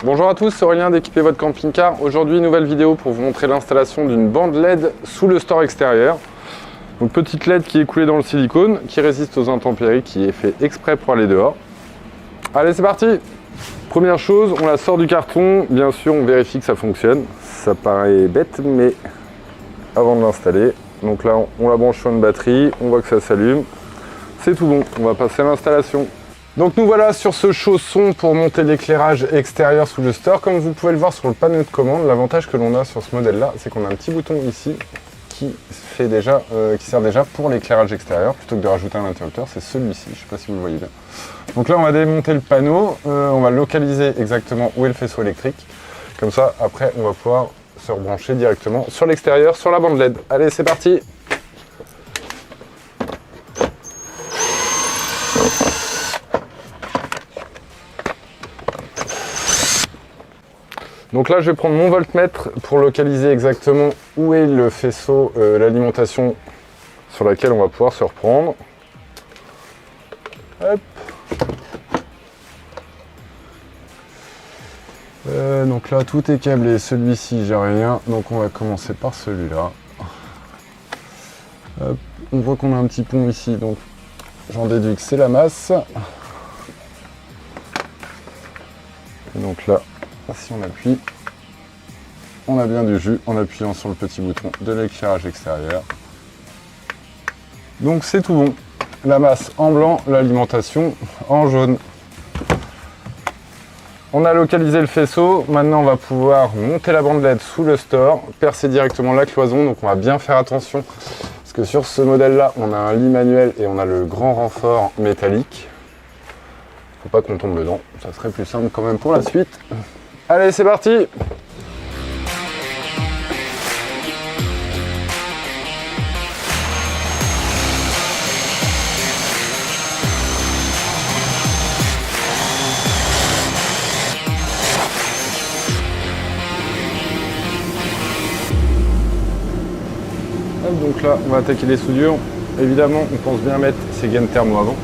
Bonjour à tous, c'est Aurélien d'Équiper votre camping-car. Aujourd'hui, nouvelle vidéo pour vous montrer l'installation d'une bande LED sous le store extérieur. Donc petite LED qui est coulée dans le silicone, qui résiste aux intempéries, qui est fait exprès pour aller dehors. Allez, c'est parti! Première chose, on la sort du carton. Bien sûr, on vérifie que ça fonctionne. Ça paraît bête, mais avant de l'installer. Donc là, on la branche sur une batterie, on voit que ça s'allume. C'est tout bon, on va passer à l'installation. Donc nous voilà sur ce chausson pour monter l'éclairage extérieur sous le store. Comme vous pouvez le voir sur le panneau de commande, l'avantage que l'on a sur ce modèle-là, c'est qu'on a un petit bouton ici qui sert déjà pour l'éclairage extérieur, plutôt que de rajouter un interrupteur. C'est celui-ci, je ne sais pas si vous le voyez bien. Donc là, on va démonter le panneau, on va localiser exactement où est le faisceau électrique. Comme ça, après, on va pouvoir se rebrancher directement sur l'extérieur, sur la bande LED. Allez, c'est parti! Donc là, je vais prendre mon voltmètre pour localiser exactement où est le faisceau, l'alimentation sur laquelle on va pouvoir se reprendre. Hop. Donc là, tout est câblé. Celui-ci, j'ai rien. Donc on va commencer par celui-là. On voit qu'on a un petit pont ici, donc j'en déduis que c'est la masse. Et donc là, si on appuie, on a bien du jus en appuyant sur le petit bouton de l'éclairage extérieur. Donc c'est tout bon. La masse en blanc, l'alimentation en jaune. On a localisé le faisceau. Maintenant, on va pouvoir monter la bande LED sous le store, percer directement la cloison. Donc on va bien faire attention parce que sur ce modèle-là, on a un lit manuel et on a le grand renfort métallique. Faut pas qu'on tombe dedans. Ça serait plus simple quand même pour la suite. Allez, c'est parti! Donc là, on va attaquer les soudures. Évidemment, on pense bien mettre ces gaines thermo avant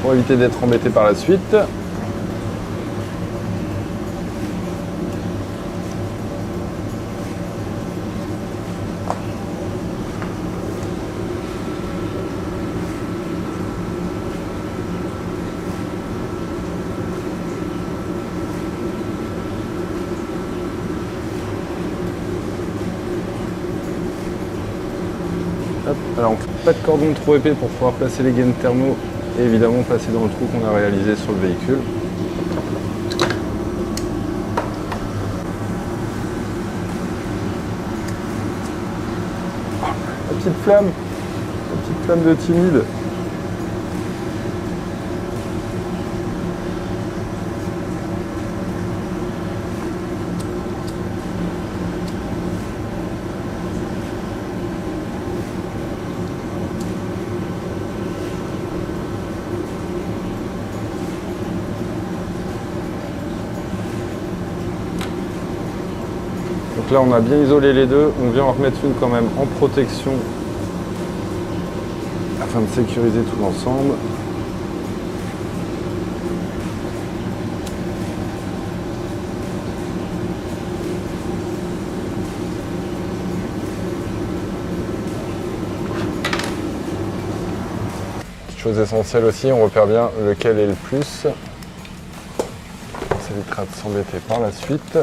pour éviter d'être embêté par la suite. Alors on ne fait pas de cordon trop épais pour pouvoir placer les gaines thermo et évidemment passer dans le trou qu'on a réalisé sur le véhicule. La petite flamme de timide. Donc là on a bien isolé les deux, on vient en remettre une quand même en protection afin de sécuriser tout l'ensemble. Chose essentielle aussi, on repère bien lequel est le plus. Ça évitera de s'embêter par la suite.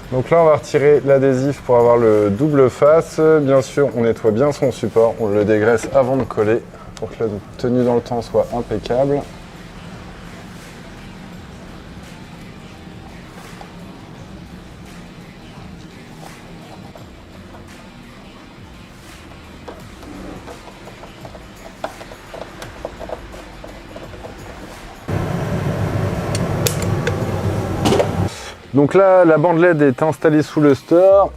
Donc là, on va retirer l'adhésif pour avoir le double face. Bien sûr, on nettoie bien son support, on le dégraisse avant de coller pour que la tenue dans le temps soit impeccable. Donc là, la bande LED est installée sous le store.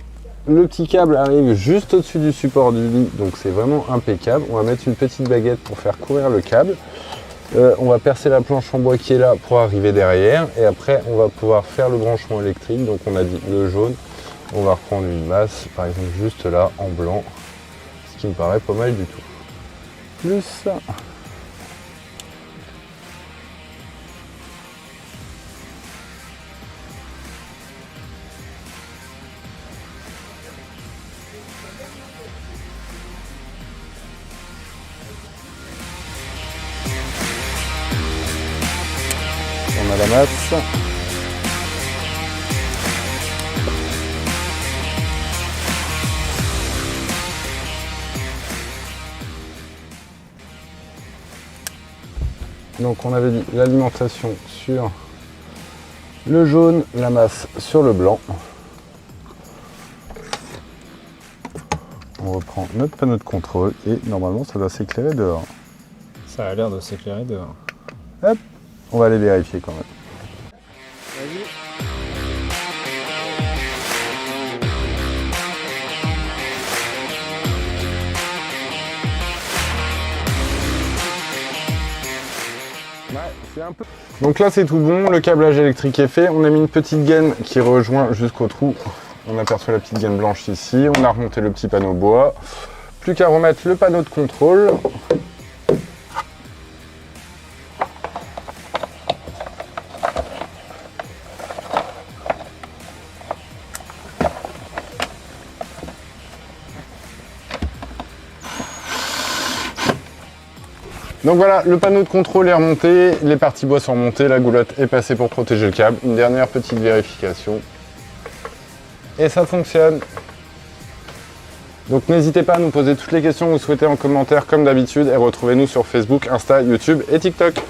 Le petit câble arrive juste au-dessus du support du lit, donc c'est vraiment impeccable. On va mettre une petite baguette pour faire courir le câble. On va percer la planche en bois qui est là pour arriver derrière. Et après, on va pouvoir faire le branchement électrique. Donc on a dit le jaune. On va reprendre une masse, par exemple juste là, en blanc. Ce qui me paraît pas mal du tout. Plus ça. la masse. Donc on avait dit l'alimentation sur le jaune, la masse sur le blanc. On reprend notre panneau de contrôle et normalement ça doit s'éclairer dehors. Ça a l'air de s'éclairer dehors. Hop, on va aller vérifier quand même. Vas-y. Donc là c'est tout bon, le câblage électrique est fait, on a mis une petite gaine qui rejoint jusqu'au trou. On aperçoit la petite gaine blanche ici, on a remonté le petit panneau bois. Plus qu'à remettre le panneau de contrôle. Donc voilà, le panneau de contrôle est remonté, les parties bois sont remontées, la goulotte est passée pour protéger le câble. Une dernière petite vérification. Et ça fonctionne. Donc n'hésitez pas à nous poser toutes les questions que vous souhaitez en commentaire comme d'habitude et retrouvez-nous sur Facebook, Insta, YouTube et TikTok.